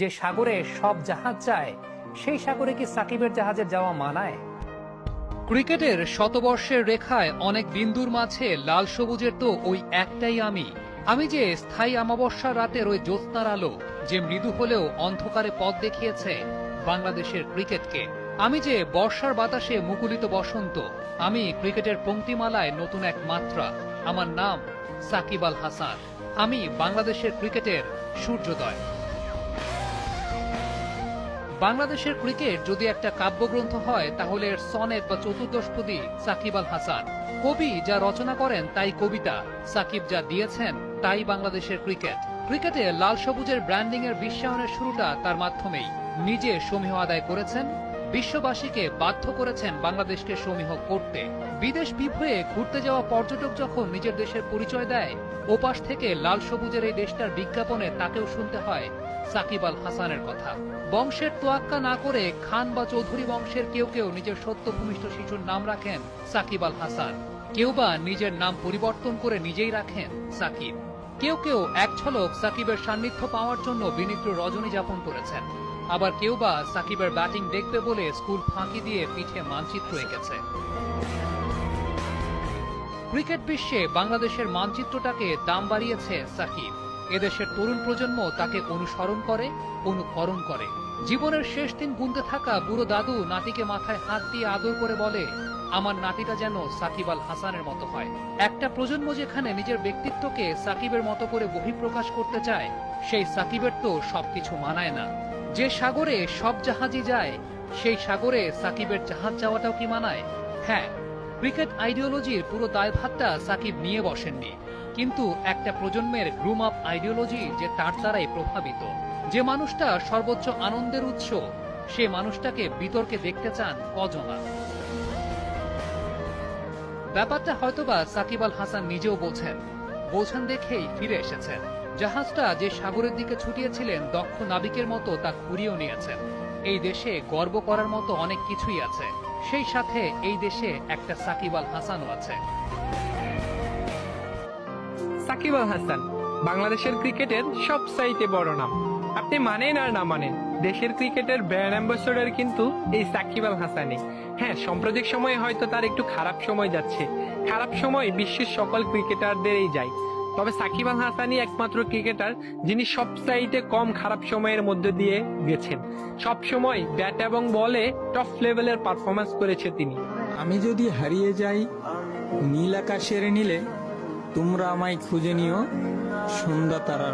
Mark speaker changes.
Speaker 1: যে সাগরে সব জাহাজ যায় সেই সাগরে কি সাকিবের জাহাজের যাওয়া মানায়? ক্রিকেটের শতবর্ষের রেখায় অনেক বিন্দুর মাঝে লাল সবুজের তো ওই একটাই আমি যে স্থায়ী অমাবস্যার রাতের ওই জ্যোৎস্নার আলো, যে মৃদু হলেও অন্ধকারে পথ দেখিয়েছে বাংলাদেশের ক্রিকেটকে। আমি যে বর্ষার বাতাসে মুকুলিত বসন্ত। আমি ক্রিকেটের পংক্তিমালায় নতুন এক মাত্রা। আমার নাম সাকিব আল হাসান। আমি বাংলাদেশের ক্রিকেটের সূর্যোদয়। বাংলাদেশের ক্রিকেট যদি একটা কাব্যগ্রন্থ হয় তাহলে এর সনেট বা চতুর্দশপদী সাকিব আল হাসান। কবি যা রচনা করেন তাই কবিতা, সাকিব যা দিয়েছেন তাই বাংলাদেশের ক্রিকেট। ক্রিকেটে লাল সবুজের ব্র্যান্ডিং এর বিশ্বায়নের শুরুটা তার মাধ্যমেই। নিজে সমীহ আদায় করেছেন, বিশ্ববাসীকে বাধ্য করেছেন বাংলাদেশকে সমীহ করতে। বিদেশ বিভুঁয়ে ঘুরতে যাওয়া পর্যটক যখন নিজের দেশের পরিচয় দেয়, ওপাশ থেকে লাল সবুজের এই দেশটার বিজ্ঞাপনে তাকেও শুনতে হয় সাকিব আল হাসানের কথা। বংশের তোয়াক্কা না করে খান বা চৌধুরী বংশের কেউ কেউ নিজের সত্যভূমিষ্ঠ শিশুর নাম রাখেন সাকিব আল হাসান। কেউ বা নিজের নাম পরিবর্তন করে নিজেই রাখেন সাকিব। কেউ কেউ এক ঝলক সাকিবের সান্নিধ্য পাওয়ার জন্য বিনিদ্র রজনী যাপন করেছেন। আবার কেউ বা সাকিবের ব্যাটিং দেখবে বলে স্কুল ফাঁকি দিয়ে পিঠে মানচিত্র এঁকেছে। ক্রিকেট বিশ্বে বাংলাদেশের মানচিত্রটাকে দাম বাড়িয়েছে সাকিব। এদেশের তরুণ প্রজন্ম তাকে অনুসরণ করে, অনুকরণ করে। জীবনের শেষ দিন গুনতে থাকা বুড়ো দাদু নাতিকে মাথায় হাত দিয়ে আদর করে বলে, আমার নাতিটা যেন সাকিব আল হাসানের মতো হয়। একটা প্রজন্ম যেখানে নিজের ব্যক্তিত্বকে সাকিবের মতো করে বহিঃপ্রকাশ করতে চায়, সেই সাকিবের তো সবকিছু মানায় না। যে সাগরে সব জাহাজই যায় সেই সাগরে সাকিবের জাহাজ যাওয়াটাও কি মানায়? হ্যাঁ, ক্রিকেট আইডিওলজির পুরো দায়ভারটা সাকিব নিয়ে বসেননি, কিন্তু একটা প্রজন্মের গ্রুম আপ আইডিওলজি যে তার দ্বারাই প্রভাবিত। যে মানুষটা সর্বোচ্চ আনন্দের উৎস, সে মানুষটাকে বিতর্কে দেখতে চান কজনা। ব্যাপারটা হয়তোবা সাকিব আল হাসান নিজেও বোঝেন দেখেই ফিরে এসেছেন। জাহাজটা যে সাগরের দিকে ছুটিয়েছিলেন দক্ষ নাবিকের মতো তা ঘুরিয়েও নিয়েছেন। এই দেশে গর্ব করার মতো অনেক কিছুই আছে, সেই সাথে এই দেশে একটা সাকিব আল হাসানও আছে।
Speaker 2: সাকিব আল হাসান বাংলাদেশের ক্রিকেটের সবচাইতে বড় নাম। আপনি মানেন আর না মানেন, দেশের ক্রিকেটের ব্র্যান্ড অ্যাম্বাসেডর কিন্তু এই সাকিব আল হাসানই। হ্যাঁ, সাম্প্রতিক সময়ে হয়তো তার একটু খারাপ সময় যাচ্ছে। খারাপ সময় বিশ্বের সকল ক্রিকেটারদেরই যায়, তবে সাকিব আল হাসানই একমাত্র ক্রিকেটার যিনি সবচাইতে কম খারাপ সময়ের মধ্যে দিয়ে গেছেন। সব সময় ব্যাট এবং বলে টপ লেভেলের পারফরমেন্স করেছে তিনি।
Speaker 3: আমি যদি হারিয়ে যাই নীল আকাশের নীলে, তোমরা আমায় খুঁজে নিও সন্ধ্যা তারার